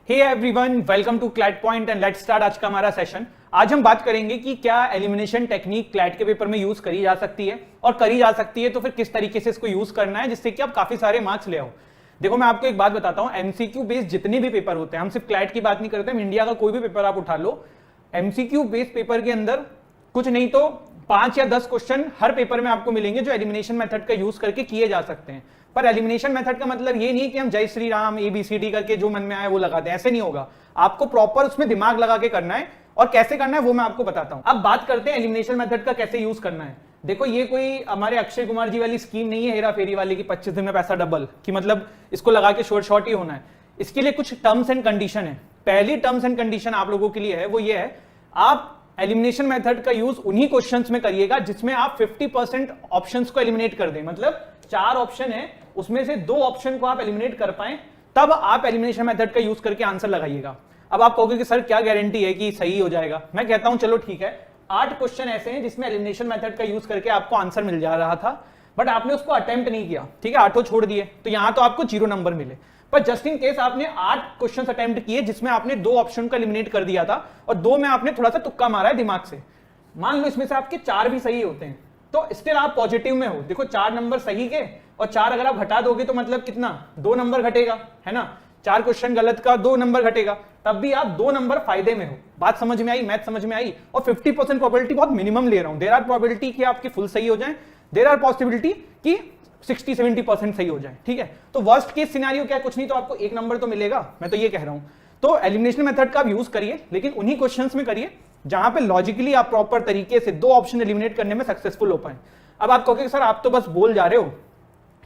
Hey everyone, welcome to CLAT point and let's start आज का हमारा सेशन। आज हम बात करेंगे कि क्या एलिमिनेशन टेक्निक क्लैट के पेपर में यूज करी जा सकती है, और करी जा सकती है तो फिर किस तरीके से इसको यूज करना है जिससे कि आप काफी सारे मार्क्स ले आओ। देखो, मैं आपको एक बात बताता हूं, एमसीक्यू बेस्ड जितने भी पेपर होते हैं, हम सिर्फ क्लैट की बात नहीं करते, हम इंडिया का कोई भी पेपर आप उठा लो, एमसीक्यू बेस्ड पेपर के अंदर कुछ नहीं तो 5 या 10 क्वेश्चन हर पेपर में आपको मिलेंगे जो एलिमिनेशन मेथड का यूज करके किए जा सकते हैं। पर एलिमिनेशन मेथड का मतलब ये नहीं कि हम जय श्री राम ABCD करके जो मन में आए वो लगाते हैं, ऐसे नहीं होगा। आपको प्रॉपर उसमें दिमाग लगा के करना है, और कैसे करना है वो मैं आपको बताता हूं। अब बात करते हैं एलिमिनेशन मेथड का कैसे यूज करना है। देखो, ये कोई हमारे अक्षय कुमार जी वाली स्कीम नहीं है, हेरा फेरी वाली की 25 दिन में पैसा डबल, कि मतलब इसको लगा के शॉर्ट ही होना है। इसके लिए कुछ टर्म्स एंड कंडीशन है। पहली टर्म्स एंड कंडीशन आप लोगों के लिए है, वो ये है, आप एलिमिनेशन मेथड का यूज उन्हीं क्वेश्चंस में करिएगा जिसमें आप 50% ऑप्शंस को एलिमिनेट कर दें। मतलब 4 ऑप्शन है, उसमें से 2 ऑप्शन को आप एलिमिनेट कर पाए, तब आप एलिमिनेशन मेथड का यूज करके आंसर लगाइएगा। अब आप कहोगे कि सर क्या गारंटी है कि सही हो जाएगा। मैं कहता हूं चलो ठीक है, 8 क्वेश्चन ऐसे हैं जिसमें एलिमिनेशन मेथड का यूज करके आपको आंसर मिल जा रहा था, बट आपने उसको अटेम्प्ट नहीं किया, ठीक है, 8 छोड़ दिए, तो यहां तो आपको 0 नंबर मिले। पर जस्ट इन केस आपने 8 क्वेश्चन अटेम्प्ट किए जिसमें आपने 2 ऑप्शन को एलिमिनेट कर दिया था, और 2 में आपने थोड़ा सा तुक्का मारा है दिमाग से, मान लो इसमें से आपके 4 भी सही होते हैं, तो स्टिल आप पॉजिटिव में हो। देखो, 4 नंबर सही के और 4 अगर आप घटा दोगे तो मतलब कितना, 2 नंबर घटेगा, है ना। 4 क्वेश्चन गलत का 2 नंबर घटेगा, तब भी आप 2 नंबर फायदे में हो। बात समझ में आई, मैथ समझ में आई। और 50% प्रोबेबिलिटी बहुत मिनिमम ले रहा हूं। देयर आर प्रोबेबिलिटी कि आपके फुल सही हो जाए, देयर आर पॉसिबिलिटी कि 60-70% सही हो जाए, ठीक है। तो वर्स्ट केस सिनेरियो क्या, कुछ नहीं तो आपको 1 नंबर तो मिलेगा, मैं तो ये कह रहा हूं। तो एलिमिनेशन मेथड का आप यूज करिए, लेकिन उन्हीं क्वेश्चंस में करिए जहां पे लॉजिकली आप प्रॉपर तरीके से 2 ऑप्शन एलिमिनेट करने में सक्सेसफुल हो पाए। अब आप कहोगे सर आप तो बस बोल जा रहे हो,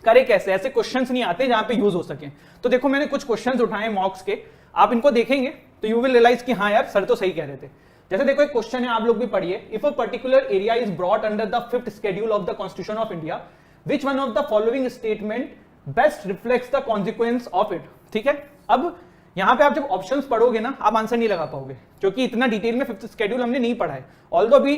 करे कैसे, ऐसे क्वेश्चंस नहीं आते जहां पे यूज हो सके। तो देखो, मैंने कुछ क्वेश्चंस उठाए मॉक्स के, आप इनको देखेंगे तो यू विल रियलाइज कि हाँ यार, सर तो सही कह रहे थे। जैसे देखो, एक क्वेश्चन है, आप लोग भी पढ़िए। If a particular area is brought under the 5th schedule of the constitution of India, which one of the following statement best reflects the consequence of it। ठीक है, अब यहां पे आप जब ऑप्शंस पढ़ोगे ना, आप आंसर नहीं लगा पाओगे, क्योंकि इतना डिटेल में 5th शेड्यूल हमने नहीं पढ़ा है। ऑल्दो भी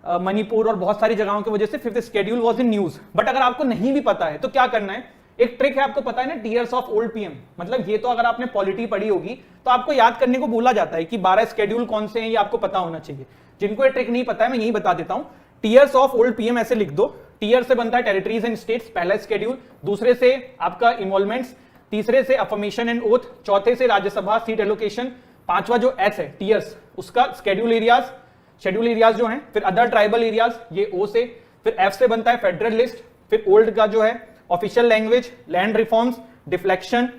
मणिपुर और बहुत सारी जगहों की वजह से 5th schedule was in news, but अगर आपको नहीं भी पता है तो क्या करना है, एक ट्रिक है, आपको पता है ना, टीयर्स ऑफ ओल्ड PM। मतलब ये तो अगर आपने पॉलिटी पढ़ी होगी तो आपको याद करने को भूला जाता है कि 12 शेड्यूल कौन से हैं, ये आपको पता होना चाहिए। जिनको ये ट्रिक नहीं पता है, मैं यही बता देता हूं। टीयर्स ऑफ ओल्ड PM ऐसे लिख दो। टीयर से बनता है टेरिटरीज एंड स्टेट्स, पहला शेड्यूल, दूसरे से आपका इन्वॉल्वमेंट्स, तीसरे से अफर्मेशन एंड ओथ, चौथे से राज्यसभा सीट एलोकेशन, 5वां जो S है टीयर्स, उसका शेड्यूल एरियाज जो हैं, फिर अदर ट्राइबल एरियाज, ये O से, फिर F से बनता है फेडरल लिस्ट, फिर ओल्ड का जो है official language, land reforms, defection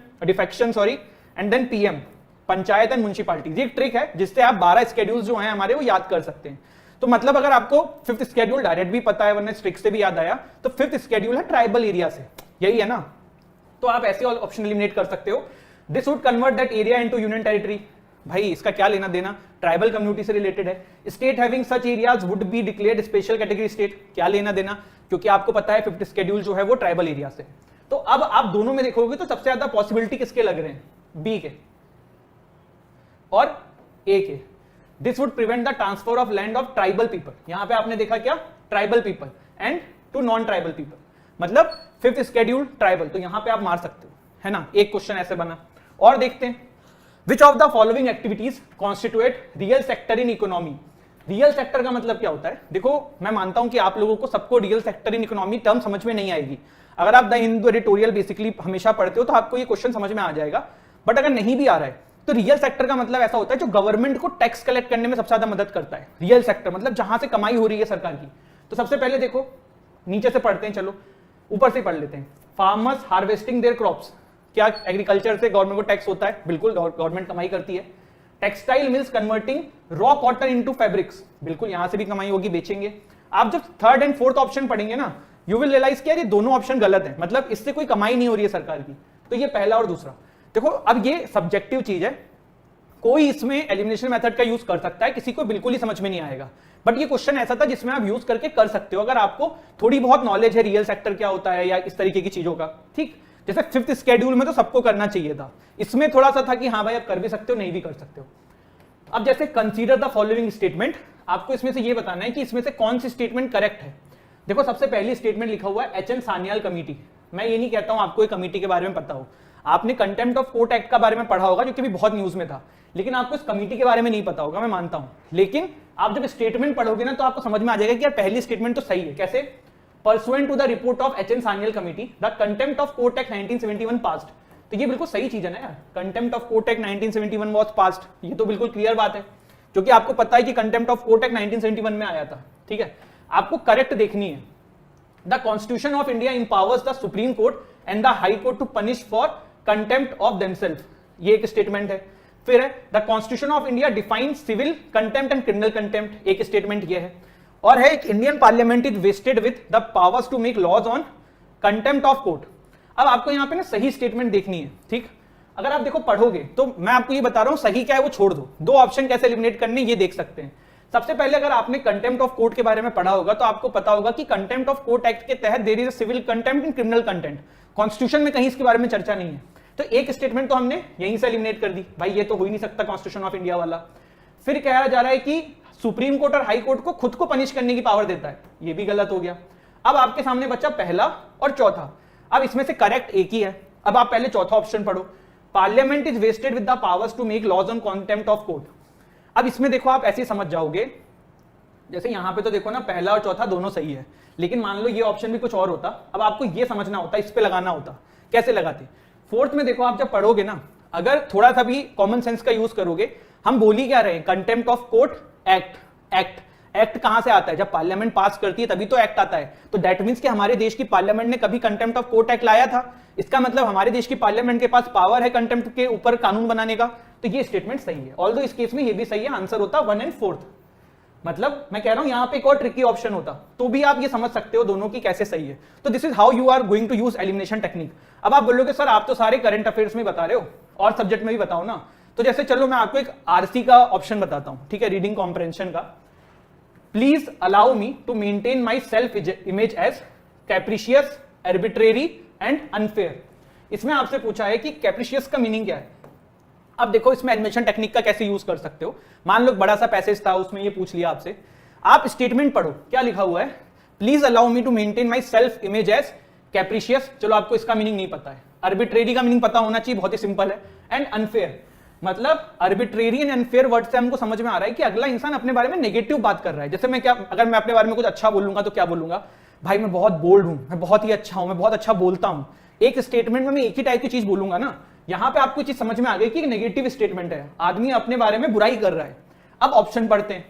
and then PM, panchayat and municipalities. ये ट्रिक है जिससे आप 12 शेड्यूल्स जो हैं हमारे वो याद कर सकते हैं। तो मतलब अगर आपको 5th शेड्यूल डायरेक्ट भी पता है, वरना ट्रिक से भी याद आया, तो 5th शेड्यूल है ट्राइबल एरिया से, यही है ना। तो आप ऐसे ऑप्शन एलिमिनेट कर सकते हो। This would convert that area into union territory. भाई इसका क्या लेना देना, ट्राइबल कम्युनिटी से रिलेटेड है। State having such areas would be declared special category state, क्या लेना देना, क्योंकि आपको पता है 5th शेड्यूल जो है वो ट्राइबल एरिया से। तो अब आप दोनों में देखोगे तो सबसे ज्यादा पॉसिबिलिटी किसके लग रहे हैं, B के और A के। This would prevent the transfer of land of tribal people. यहां पे आपने देखा क्या, tribal people and to non tribal people, मतलब 5th शेड्यूल ट्राइबल, तो यहां पे आप मार सकते हो, है ना। एक क्वेश्चन ऐसे बना। और देखते हैं, which of the following activities constitute real sector in economy. Real sector का मतलब क्या होता है। देखो, मैं मानता हूं कि आप लोगों को सबको real sector in economy term समझ में नहीं आएगी। अगर आप द हिंदू एडिटोरियल बेसिकली हमेशा पढ़ते हो तो आपको ये क्वेश्चन समझ में आ जाएगा, बट अगर नहीं भी आ रहा है तो रियल सेक्टर का मतलब ऐसा होता है जो गवर्नमेंट को टैक्स कलेक्ट करने में सबसे ज्यादा मदद करता है। रियल सेक्टर मतलब जहां से कमाई हो रही है सरकार की। तो सबसे पहले देखो, नीचे से पढ़ते हैं, चलो ऊपर से पढ़ लेते हैं। फार्मर्स हार्वेस्टिंग देयर क्रॉप्स, क्या एग्रीकल्चर से गवर्नमेंट को टैक्स होता है, बिल्कुल गवर्नमेंट कमाई करती है। Textile mills converting raw cotton into fabrics, बिल्कुल यहां से भी कमाई होगी, बेचेंगे। आप जब 3rd एंड 4th ऑप्शन पढ़ेंगे ना, यू विल रियलाइज कि यार ये दोनों ऑप्शन गलत है, मतलब इससे कोई कमाई नहीं हो रही है सरकार की। तो ये पहला और दूसरा। देखो, अब ये सब्जेक्टिव चीज है, कोई इसमें एलिमिनेशन मेथड का यूज कर सकता है, किसी को बिल्कुल ही समझ में नहीं आएगा, बट ये क्वेश्चन ऐसा था जिसमें आप यूज करके कर सकते हो अगर आपको थोड़ी बहुत नॉलेज है रियल सेक्टर क्या होता है या इस तरीके की चीजों का। ठीक, जैसे 5th शेड्यूल में तो सबको करना चाहिए था, इसमें थोड़ा सा था कि हाँ भाई आप कर भी सकते हो, नहीं भी कर सकते हो। अब जैसे कंसीडर द फॉलोइंग स्टेटमेंट, आपको इसमें से ये बताना है कि इसमें से कौन सी स्टेटमेंट करेक्ट है। देखो, सबसे पहली स्टेटमेंट लिखा हुआ है HN सान्याल कमेटी। मैं ये नहीं कहता हूं आपको एक कमेटी के बारे में पता हो, आपने कंटेम्प्ट ऑफ कोर्ट एक्ट का बारे में पढ़ा होगा जो कि भी बहुत न्यूज में था, लेकिन आपको इस कमेटी के बारे में नहीं पता होगा, मैं मानता हूं। लेकिन आप जब स्टेटमेंट पढ़ोगे ना तो आपको समझ में आ जाएगा कि यार पहली स्टेटमेंट तो सही है। कैसे? Pursuant to the report of H.N. Sanyal Committee, the Contempt of Court Act 1971 passed। तो ये बिल्कुल सही चीज है ना यार, Contempt of Court Act 1971 was passed, ये तो बिल्कुल क्लियर बात है, क्योंकि आपको पता है कि Contempt of Court Act 1971 में आया था। ठीक है, आपको करेक्ट देखनी है। The Constitution of India empowers the Supreme Court and the High Court to punish for contempt of themselves, ये एक स्टेटमेंट है। फिर है the constitution of India defines civil contempt and criminal contempt, एक स्टेटमेंट ये है। और है Indian parliament is vested with the powers to make laws on contempt of court. अब आपको यहां पे ना सही स्टेटमेंट देखनी है। ठीक, अगर आप देखो पढ़ोगे तो मैं आपको ये बता रहा हूं सही क्या है वो छोड़ दो, दो ऑप्शन कैसे एलिमिनेट करने ये देख सकते हैं। सबसे पहले अगर आपने कंटेम्प्ट ऑफ कोर्ट के बारे में पढ़ा होगा तो आपको पता होगा कि कंटेम्प्ट ऑफ कोर्ट एक्ट के तहत there is a civil contempt and criminal contempt. Constitution में कहीं इसके बारे में चर्चा नहीं है, तो एक स्टेटमेंट तो हमने यहीं से एलिमिनेट कर दी, भाई ये तो हो ही नहीं सकता कॉन्स्टिट्यूशन ऑफ इंडिया वाला। फिर कहा जा रहा है कि सुप्रीम कोर्ट और हाई कोर्ट को खुद को पनिश करने की पावर देता है, ये भी गलत हो गया। अब आपके सामने बचा पहला और चौथा, अब इसमें से करेक्ट एक ही है। अब आप पहले चौथा ऑप्शन पढ़ो, parliament is vested with the powers to make laws on contempt of court. अब इसमें देखो आप ऐसे समझ जाओगे, जैसे यहां पे तो देखो ना पहला और चौथा दोनों सही है, लेकिन मान लो ये ऑप्शन भी कुछ और होता, अब आपको ये समझना होता, इस पे लगाना होता, कैसे लगाते। फोर्थ में देखो आप जब पढ़ोगे ना, अगर थोड़ा सा भी कॉमन सेंस का यूज करोगे, हम बोल ही क्या रहे हैं, contempt of court act. Act कहां से आता है? जब पार्लियामेंट पास करती है तभी तो एक्ट आता है। तो दैट मींस कि हमारे देश की पार्लियामेंट ने कभी कंटेम्प्ट ऑफ कोर्ट एक्ट लाया था, इसका मतलब हमारे देश की पार्लियामेंट के पास पावर है कंटेम्प्ट के ऊपर कानून बनाने का। तो ये स्टेटमेंट सही है, ऑल्दो इस केस में ये भी सही है, आंसर होता 1 और 4। मतलब मैं कह रहा हूं यहां पे एक और ट्रिकी ऑप्शन होता, तो भी आप ये समझ सकते हो दोनों की कैसे सही है। तो this is how you are going to use elimination technique. अब आप बोलोगे सर आप तो सारे करंट अफेयर्स में बता रहे हो, और सब्जेक्ट में भी बताओ ना। तो जैसे चलो मैं आपको एक आरसी का ऑप्शन बताता हूं, ठीक है, रीडिंग कॉम्प्रहेंशन का। Please allow me to maintain my self image as capricious, arbitrary and unfair. इसमें आपसे पूछा है कि कैप्रिशियस का मीनिंग क्या है। अब देखो इसमें एलिमिनेशन टेक्निक का कैसे यूज कर सकते हो। मान लो बड़ा सा पैसेज था, उसमें ये पूछ लिया आपसे, आप स्टेटमेंट पढ़ो, क्या लिखा हुआ है, please allow me to maintain my self image as capricious. चलो आपको इसका मीनिंग नहीं पता है, आर्बिट्रेरी का मीनिंग पता होना चाहिए, बहुत ही सिंपल है। एंड अनफेयर, मतलब आर्बिट्रेरी एंड अनफेयर वर्ड से हमको समझ में आ रहा है कि अगला इंसान अपने बारे में नेगेटिव बात कर रहा है। जैसे मैं क्या, अगर मैं अपने बारे में कुछ अच्छा बोलूंगा तो क्या बोलूंगा, भाई मैं बहुत बोल्ड हूं, मैं बहुत ही अच्छा हूं, मैं बहुत अच्छा बोलता हूं। एक स्टेटमेंट में मैं एक ही टाइप की चीज बोलूंगा ना। यहां पे आपको चीज समझ में आ गई कि नेगेटिव स्टेटमेंट है, आदमी अपने बारे में बुराई कर रहा है। अब ऑप्शन पढ़ते हैं,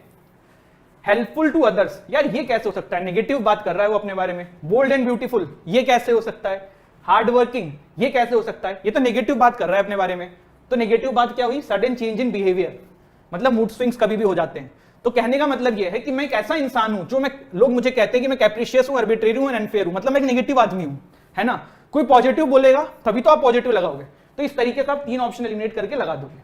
हेल्पफुल टू अदर्स, यार ये कैसे हो सकता है, नेगेटिव बात कर रहा है वो अपने बारे में। बोल्ड एंड ब्यूटीफुल, ये कैसे हो सकता है। हार्ड वर्किंग, ये कैसे हो सकता है, ये तो नेगेटिव बात कर रहा है अपने बारे में। तो नेगेटिव बात क्या हुई, सडन चेंज इन बिहेवियर, मतलब मूड स्विंग्स कभी भी हो जाते हैं। तो कहने का मतलब यह है कि मैं एक ऐसा इंसान हूं जो मैं, लोग मुझे कहते हैं कि मैं कैप्रिशियस हूं, आर्बिट्रेरी हूं, अनफेयर हूं, मतलब मैं एक नेगेटिव आदमी हूं, है ना। कोई पॉजिटिव बोलेगा तभी तो आप पॉजिटिव लगाओगे। तो इस तरीके से आप 3 ऑप्शन एलिमिनेट करके लगा दोगे।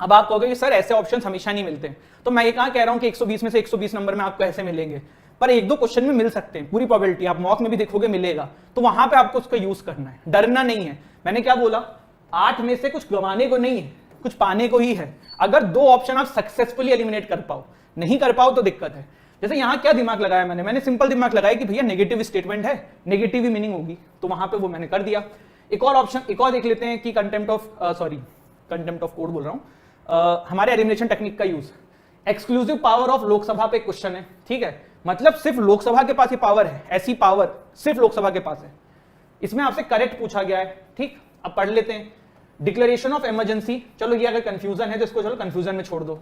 अब आप कहोगे कि सर ऐसे ऑप्शन हमेशा नहीं मिलते, तो मैं ये कहां कह रहा हूं कि 120 में से 120 नंबर में आपको ऐसे मिलेंगे, पर 1-2 क्वेश्चन में मिल सकते हैं, पूरी प्रोबेबिलिटी, आप मॉक में भी देखोगे मिलेगा। तो वहां पे आपको उसका यूज करना है, डरना नहीं है। मैंने क्या बोला, 8 में से कुछ गंवाने को नहीं है, कुछ पाने को ही है। अगर 2 ऑप्शन आप सक्सेसफुली एलिमिनेट कर पाओ, नहीं कर पाओ तो दिक्कत है। जैसे यहां क्या दिमाग लगाया मैंने सिंपल दिमाग लगाया कि भैया नेगेटिव स्टेटमेंट है, नेगेटिव ही मीनिंग होगी, तो वहां पे वो मैंने कर दिया। एक और ऑप्शन, एक और देख लेते हैं कि कंटेम्प्ट ऑफ कोर्ट बोल रहा हूं, हमारे एलिमिनेशन टेक्निक का use. Exclusive power of Lok Sabha पे क्वेश्चन है, ठीक है, मतलब सिर्फ लोकसभा के पास ये पावर है, ऐसी पावर सिर्फ लोकसभा के पास है। इसमें आपसे करेक्ट पूछा गया है, ठीक। अब पढ़ लेते हैं, डिक्लेरेशन ऑफ इमरजेंसी। चलो ये अगर कंफ्यूजन है तो इसको चलो कंफ्यूजन में छोड़ दो,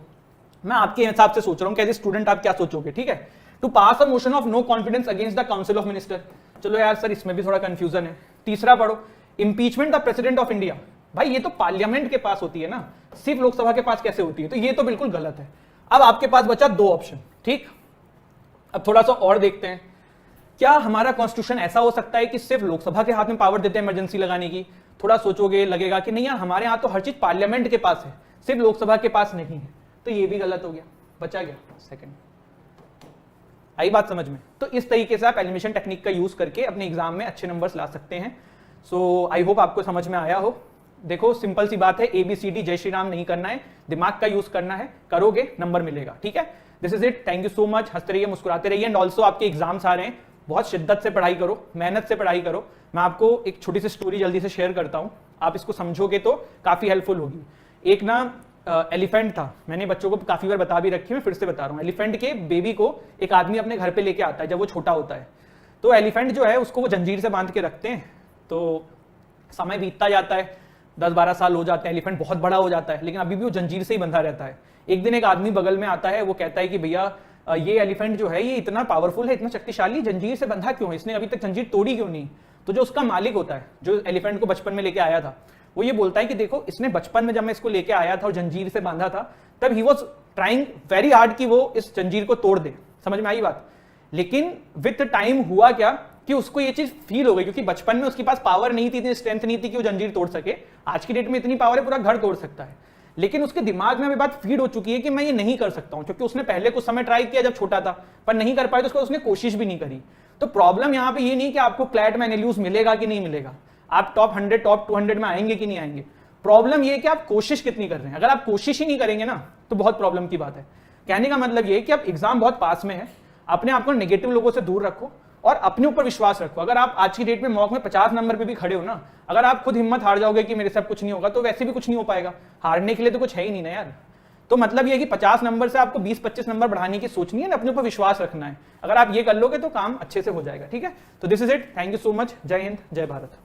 मैं आपके हिसाब से सोच रहा हूं, कैसे स्टूडेंट आप क्या सोचोगे, ठीक है। To pass a motion of no confidence against the council of minister. चलो यार सर इसमें भी थोड़ा कंफ्यूजन है। तीसरा पढ़ो, impeachment the president of India. भाई ये तो पार्लियामेंट के पास होती है ना, सिर्फ लोकसभा के पास कैसे होती है, तो ये तो बिल्कुल गलत है। अब आपके पास बचा 2 ऑप्शन, ठीक। अब थोड़ा सा और देखते हैं, क्या हमारा कॉन्स्टिट्यूशन ऐसा हो सकता है कि सिर्फ लोकसभा के हाथ में पावर देते हैं इमरजेंसी लगाने की। थोड़ा सोचोगे लगेगा कि नहीं यार हमारे यहाँ तो हर चीज पार्लियामेंट के पास है, सिर्फ लोकसभा के पास नहीं है, तो ये भी गलत हो गया, बचा गया सेकंड। आई बात समझ में। तो इस तरीके से आप एलिमिनेशन टेक्निक का यूज करके अपने एग्जाम में अच्छे नंबर्स ला सकते हैं। सो आई होप आपको समझ में आया हो। देखो सिंपल सी बात है, ABCD जय श्री राम नहीं करना है, दिमाग का यूज करना है, करोगे नंबर मिलेगा, ठीक है। This is it, thank you so much. हंसते रहिए, मुस्कुराते रहिए, एंड ऑल्सो आपके एग्जाम्स आ रहे हैं, बहुत शिद्दत से पढ़ाई करो, मेहनत से पढ़ाई करो। मैं आपको एक छोटी सी स्टोरी जल्दी से शेयर करता हूं, आप इसको समझोगे तो काफी हेल्पफुल होगी। एक ना एलिफेंट था, मैंने बच्चों को काफी बार बता भी रखी, मैं फिर से बता रहा हूँ। एलिफेंट के बेबी को एक आदमी अपने घर पे लेके आता है जब वो छोटा होता है। तो एलिफेंट जो है उसको वो जंजीर से बांध के रखते हैं। तो समय बीतता जाता है, 10-12 साल हो जाते हैं, एलिफेंट बहुत बड़ा हो जाता है, लेकिन अभी भी वो जंजीर से ही बंधा रहता है। एक दिन एक आदमी बगल में आता है, वो कहता है कि भैया ये एलिफेंट जो है ये इतना पावरफुल है, इतना शक्तिशाली, जंजीर से बंधा क्यों है, इसने अभी तक जंजीर तोड़ी क्यों नहीं। तो जो उसका मालिक होता है, जो एलिफेंट को बचपन में लेके आया था, वो ये बोलता है कि देखो, इसने बचपन में जब मैं इसको लेके आया था और जंजीर से बांधा था, तब he was trying very hard कि वो इस जंजीर को तोड़ दे। समझ में आई बात। लेकिन विद टाइम हुआ क्या कि उसको ये चीज फील हो गई, क्योंकि बचपन में उसके पास पावर नहीं थी, इतनी स्ट्रेंथ नहीं थी कि वो जंजीर तोड़ सके। आज की डेट में इतनी पावर है, पूरा घर तोड़ सकता है। लेकिन उसके दिमाग में बात फीड हो चुकी है कि मैं ये नहीं कर सकता हूं, क्योंकि उसने पहले कुछ समय ट्राई किया जब छोटा था, पर नहीं कर पाया, तो उसने कोशिश भी नहीं करी। तो प्रॉब्लम यहां पे ये नहीं कि आपको क्लैट में एनालिसिस मिलेगा कि नहीं मिलेगा, आप टॉप 100 टॉप 200 में आएंगे कि नहीं आएंगे। प्रॉब्लम ये है कि आप कोशिश कितनी कर रहे हैं। अगर आप कोशिश ही नहीं करेंगे ना, तो बहुत प्रॉब्लम की बात है। कहने का मतलब ये है कि आप एग्जाम बहुत पास में है, अपने आप को नेगेटिव लोगों से दूर रखो और अपने ऊपर विश्वास रखो। अगर आप आज की डेट में मॉक में 50 नंबर पे भी खड़े हो ना, अगर आप खुद हिम्मत हार जाओगे कि मेरे से अब कुछ नहीं होगा, तो वैसे भी कुछ नहीं हो पाएगा। हारने के लिए तो कुछ है ही नहीं ना यार। तो मतलब ये कि 50 नंबर से आपको 20-25 नंबर बढ़ाने की सोचनी है ना, अपने ऊपर विश्वास रखना है। अगर आप ये कर लोगे तो काम अच्छे से हो जाएगा। ठीक है, तो this is it, thank you so much, जय हिंद, जय भारत।